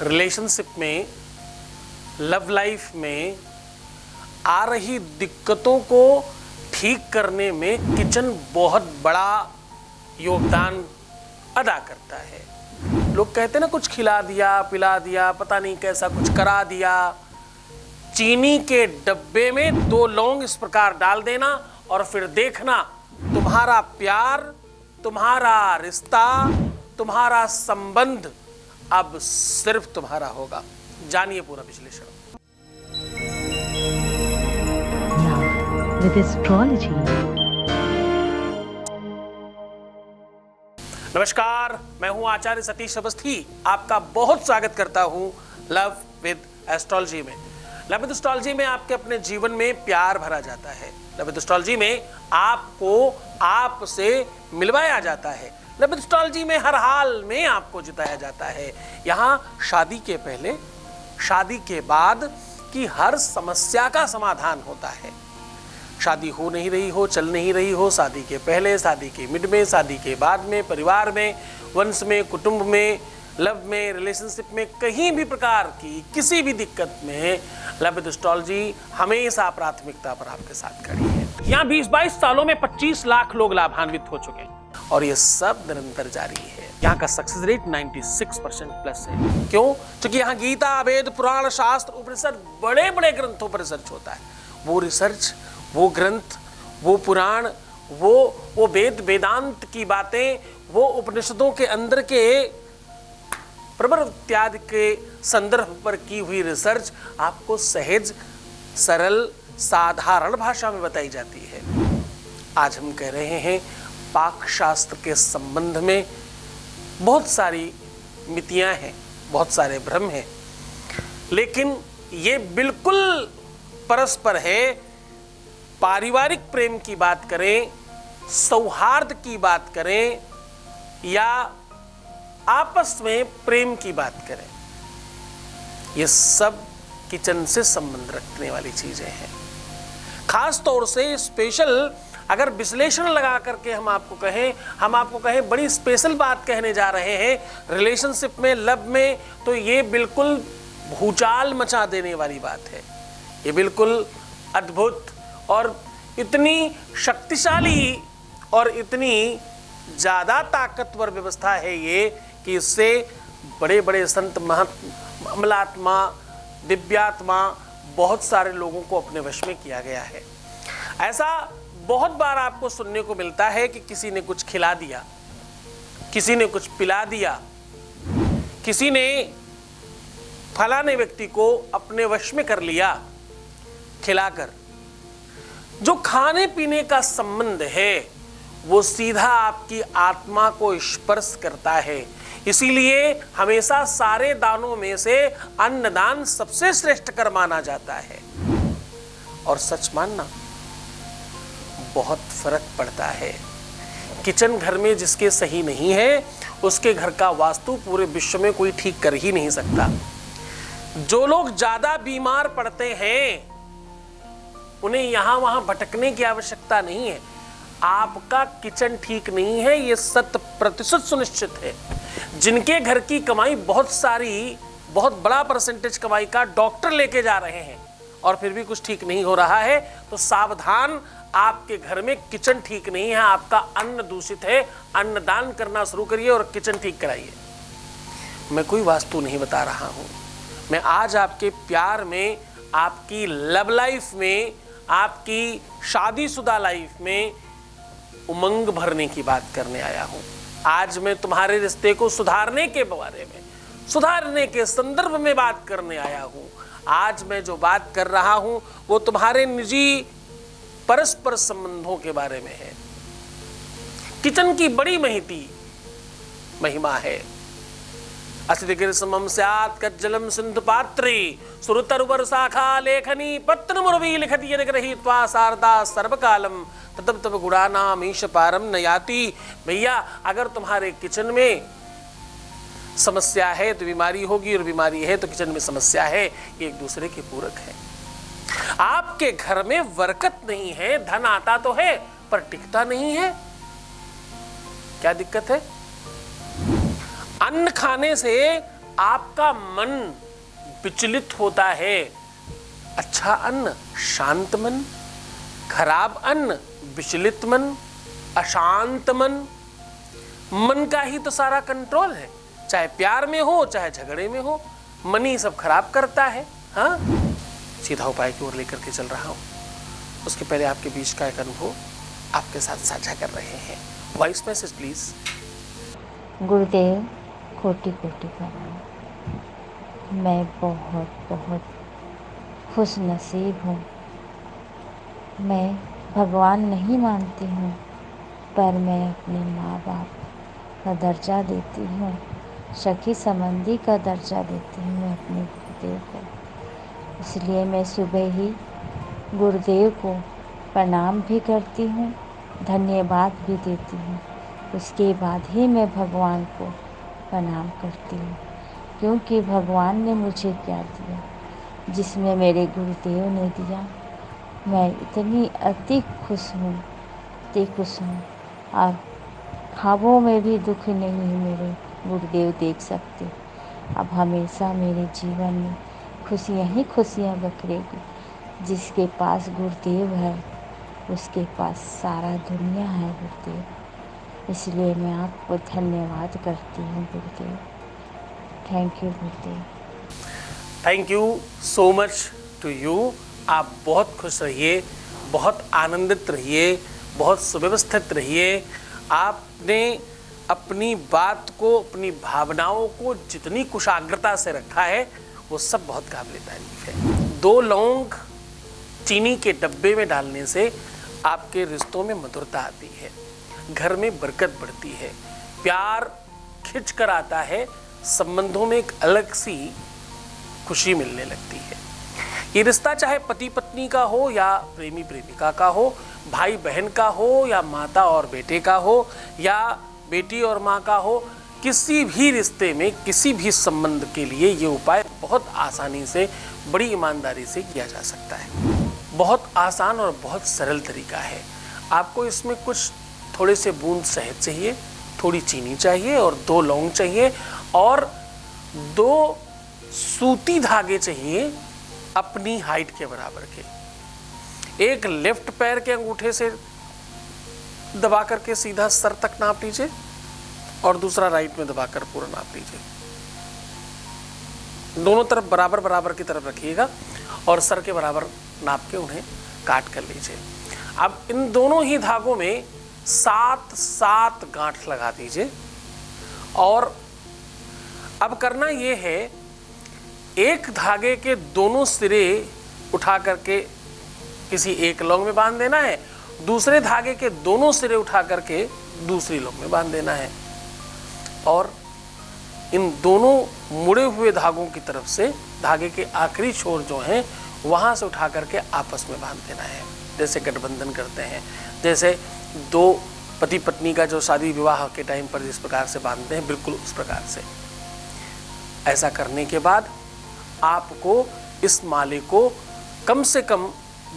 Relationship में, love life में आ रही दिक्कतों को ठीक करने में किचन बहुत बड़ा योगदान अदा करता है। लोग कहते हैं ना, कुछ खिला दिया, पिला दिया, पता नहीं कैसा कुछ करा दिया। चीनी के डब्बे में 2 लौंग इस प्रकार डाल देना और फिर देखना तुम्हारा प्यार, तुम्हारा रिश्ता, तुम्हारा संबंध अब सिर्फ तुम्हारा होगा। जानिए पूरा विश्लेषण। With astrology. नमस्कार, मैं हूं आचार्य सतीश अवस्थी। आपका बहुत स्वागत करता हूं लव विद एस्ट्रोलॉजी में। लव विद एस्ट्रोलॉजी में आपके अपने जीवन में प्यार भरा जाता है। लव विद एस्ट्रोलॉजी में आपको आपसे मिलवाया जाता है। लव विद एस्ट्रोलॉजी में हर हाल में आपको जिताया जाता है। यहाँ शादी के पहले, शादी के बाद की हर समस्या का समाधान होता है। शादी हो नहीं रही हो, चल नहीं रही हो, शादी के पहले, शादी के मिड में, शादी के बाद में, परिवार में, वंश में, कुटुंब में, लव में, रिलेशनशिप में, कहीं भी प्रकार की किसी भी दिक्कत में लव विद एस्ट्रोलॉजी हमेशा प्राथमिकता पर आपके साथ खड़ी है। यहाँ 20-22 सालों में 25 लाख लोग लाभान्वित हो चुके हैं और ये सब निरंतर जारी है। यहाँ का सक्सेस रेट 96% प्लस है। क्यों? क्योंकि यहाँ गीता, वेद, पुराण, शास्त्र, उपनिषद, बड़े बड़े ग्रंथों पर रिसर्च होता है। वो रिसर्च, वो ग्रंथ, वो पुराण, वो वेद वेदांत की बातें, वो उपनिषदों के अंदर के प्रवर इत्यादि के संदर्भ पर की हुई रिसर्च आपको सहज, सरल, साधारण भाषा में बताई जाती है। आज हम कह रहे हैं पाक शास्त्र के संबंध में बहुत सारी मितियां हैं, बहुत सारे भ्रम हैं, लेकिन ये बिल्कुल परस्पर है। पारिवारिक प्रेम की बात करें, सौहार्द की बात करें या आपस में प्रेम की बात करें, ये सब किचन से संबंध रखने वाली चीजें हैं। खास तौर से स्पेशल अगर विश्लेषण लगा करके हम आपको कहें बड़ी स्पेशल बात कहने जा रहे हैं रिलेशनशिप में, लव में, तो ये बिल्कुल भूचाल मचा देने वाली बात है। ये बिल्कुल अद्भुत और इतनी शक्तिशाली और इतनी ज़्यादा ताकतवर व्यवस्था है ये कि इससे बड़े बड़े संत, अमलात्मा, दिव्यात्मा, बहुत सारे लोगों को अपने वश में किया गया है। ऐसा बहुत बार आपको सुनने को मिलता है कि किसी ने कुछ खिला दिया, किसी ने कुछ पिला दिया, किसी ने फलाने व्यक्ति को अपने वश में कर लिया खिलाकर। जो खाने पीने का संबंध है वो सीधा आपकी आत्मा को स्पर्श करता है। इसीलिए हमेशा सारे दानों में से अन्नदान सबसे श्रेष्ठ कर माना जाता है। और सच मानना, बहुत फर्क पड़ता है। किचन घर में जिसके सही नहीं है उसके घर का वास्तु पूरे विश्व में कोई ठीक कर ही नहीं सकता। जो लोग ज्यादा बीमार पड़ते हैं उन्हें यहां वहां भटकने की आवश्यकता नहीं है। आपका किचन ठीक नहीं है, ये 100% सुनिश्चित है। जिनके घर की कमाई बहुत सारी, बहुत बड़ा परसेंटेज कमाई का डॉक्टर लेके जा रहे हैं और फिर भी कुछ ठीक नहीं हो रहा है, तो सावधान, आपके घर में किचन ठीक नहीं है, आपका अन्न दूषित है। अन्नदान करना शुरू करिए और किचन ठीक कराइए। मैं कोई वास्तु नहीं बता रहा हूं, मैं आज आपके प्यार में, आपकी लव लाइफ में, आपकी शादीशुदा लाइफ में उमंग भरने की बात करने आया हूं। आज मैं तुम्हारे रिश्ते को सुधारने के बारे में, सुधारने के संदर्भ में बात करने आया हूं। आज मैं जो बात कर रहा हूं वो तुम्हारे निजी परस्पर संबंधों के बारे में है। किचन की बड़ी महिमा है। अस्थिगिर समम स्यात् कज्जलम सिंधु पात्रे सुरतरुवर शाखा लेखनी पत्र मुरवी लिखति यदि गृहीत्वा शारदा सर्वकालम तब तब गुणानाम ईश पारम न याति। भैया, अगर तुम्हारे किचन में समस्या है तो बीमारी होगी, और बीमारी है तो किचन में समस्या है, ये एक दूसरे के पूरक है। आपके घर में बरकत नहीं है, धन आता तो है पर टिकता नहीं है, क्या दिक्कत है? अन्न खाने से आपका मन विचलित होता है, अच्छा अन्न शांत मन, खराब अन्न विचलित मन, अशांत मन। मन का ही तो सारा कंट्रोल है, चाहे प्यार में हो चाहे झगड़े में हो, मन ही सब खराब करता है। हाँ, सीधा उपाय की ओर लेकर के चल रहा हूं। उसके पहले आपके बीच का एक अनुभव आपके साथ साझा कर रहे हैं। Voice message please. गुरुदेव, कोटि कोटि प्रणाम। मैं बहुत बहुत खुश नसीब हूँ। मैं भगवान नहीं मानती हूँ, पर मैं अपने माँ बाप का दर्जा देती हूँ, सखी संबंधी का दर्जा देती हूँ मैं अपने गुरुदेव को। इसलिए मैं सुबह ही गुरुदेव को प्रणाम भी करती हूँ, धन्यवाद भी देती हूँ। उसके बाद ही मैं भगवान को प्रणाम करती हूँ, क्योंकि भगवान ने मुझे क्या दिया, जिसमें मेरे गुरुदेव ने दिया, मैं इतनी अति खुश हूँ, अति खुश हूँ। और ख्वाबों में भी दुख नहीं मेरे गुरुदेव देख सकते। अब हमेशा मेरे जीवन में खुशियाँ ही खुशियाँ बखरेगी। जिसके पास गुरुदेव है उसके पास सारा दुनिया है गुरुदेव। इसलिए मैं आपको धन्यवाद करती हूँ Gurudev. Thank you Gurudev. Thank you so much to you. आप बहुत खुश रहिए, बहुत आनंदित रहिए, बहुत सुव्यवस्थित रहिए। आपने अपनी बात को, अपनी भावनाओं को जितनी कुशाग्रता से रखा है वो सब बहुत काबिल तारीफ है। 2 लौंग चीनी के डब्बे में डालने से आपके रिश्तों में मधुरता आती है, घर में बरकत बढ़ती है, प्यार खिंच कर आता है, संबंधों में एक अलग सी खुशी मिलने लगती है। ये रिश्ता चाहे पति पत्नी का हो या प्रेमी प्रेमिका का हो, भाई बहन का हो या माता और बेटे का हो या बेटी और माँ का हो, किसी भी रिश्ते में किसी भी संबंध के लिए ये उपाय बहुत आसानी से, बड़ी ईमानदारी से किया जा सकता है। बहुत आसान और बहुत सरल तरीका है। आपको इसमें कुछ थोड़े से बूंद शहद चाहिए, थोड़ी चीनी चाहिए और 2 लौंग चाहिए और 2 सूती धागे चाहिए अपनी हाइट के बराबर के। एक लेफ्ट पैर के अंगूठे से दबा करके सीधा सर तक नाप लीजिए और दूसरा राइट में दबाकर पूरा नाप लीजिए। दोनों तरफ बराबर बराबर की तरफ रखिएगा और सर के बराबर नाप के उन्हें काट कर लीजिए। अब इन दोनों ही धागों में 7-7 गांठ लगा दीजिए और अब करना ये है, एक धागे के दोनों सिरे उठा करके किसी एक लौंग में बांध देना है, दूसरे धागे के दोनों सिरे उठा करके दूसरी लौंग में बांध देना है और इन दोनों मुड़े हुए धागों की तरफ से धागे के आखिरी छोर जो हैं वहां से उठा करके आपस में बांध देना है। जैसे गठबंधन करते हैं, जैसे 2 पति पत्नी का जो शादी विवाह के टाइम पर जिस प्रकार से बांधते हैं, बिल्कुल उस प्रकार से। ऐसा करने के बाद आपको इस माले को कम से कम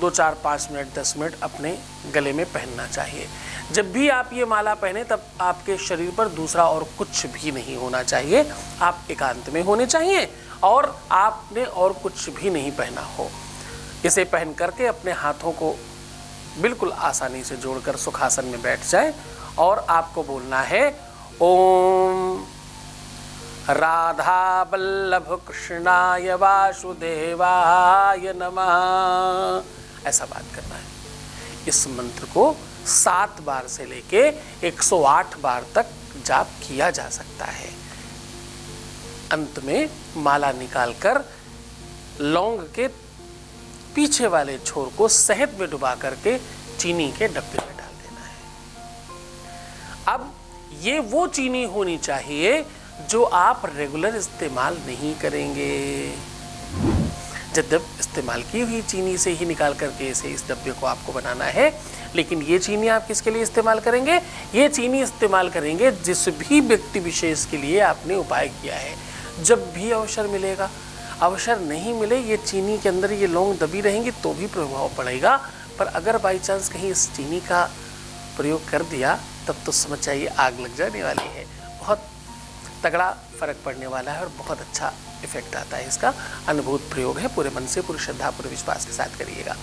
2, 4, 5 मिनट 10 मिनट अपने गले में पहनना चाहिए। जब भी आप ये माला पहने तब आपके शरीर पर दूसरा और कुछ भी नहीं होना चाहिए, आप एकांत में होने चाहिए और आपने और कुछ भी नहीं पहना हो। इसे पहन करके अपने हाथों को बिल्कुल आसानी से जोड़कर सुखासन में बैठ जाए और आपको बोलना है ओम राधा वल्लभ कृष्णाय वासुदेवाय नमः। ऐसा बात करना है। इस मंत्र को 7 बार से लेके 108 बार तक जाप किया जा सकता है। अंत में माला निकालकर लौंग के पीछे वाले छोर को शहद में डुबा करके चीनी के डब्बे में डाल देना है। अब ये वो चीनी होनी चाहिए जो आप रेगुलर इस्तेमाल नहीं करेंगे। जब इस्तेमाल की हुई चीनी से ही निकाल करके इस डब्बे को आपको बनाना है, लेकिन ये चीनी आप किसके लिए इस्तेमाल करेंगे? ये चीनी इस्तेमाल करेंगे जिस भी व्यक्ति विशेष के लिए आपने उपाय किया है। जब भी अवसर मिलेगा, अवसर नहीं मिले, ये चीनी के अंदर ये लौंग दबी रहेंगी तो भी प्रभाव पड़ेगा। पर अगर बाई चांस कहीं इस चीनी का प्रयोग कर दिया तब तो समझ जाइए आग लग जाने वाली है। बहुत तगड़ा फर्क पड़ने वाला है और बहुत अच्छा इफेक्ट आता है। इसका अनुभूत प्रयोग है, पूरे मन से, पूरी श्रद्धा, पूरे विश्वास के साथ करिएगा।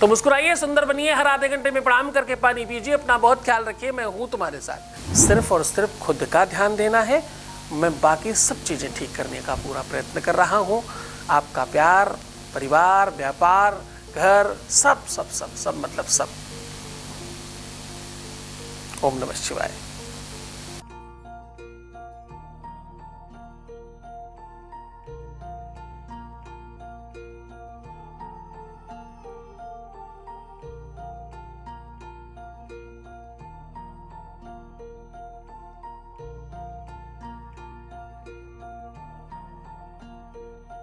तो मुस्कुराइए, सुंदर बनिए, हर आधे घंटे में प्रणाम करके पानी पीजिए, अपना बहुत ख्याल रखिए। मैं हूं तुम्हारे साथ। सिर्फ और सिर्फ खुद का ध्यान देना है, मैं बाकी सब चीजें ठीक करने का पूरा प्रयत्न कर रहा हूं। आपका प्यार, परिवार, व्यापार, घर, सब सब सब सब मतलब सब। ओम नमः शिवाय।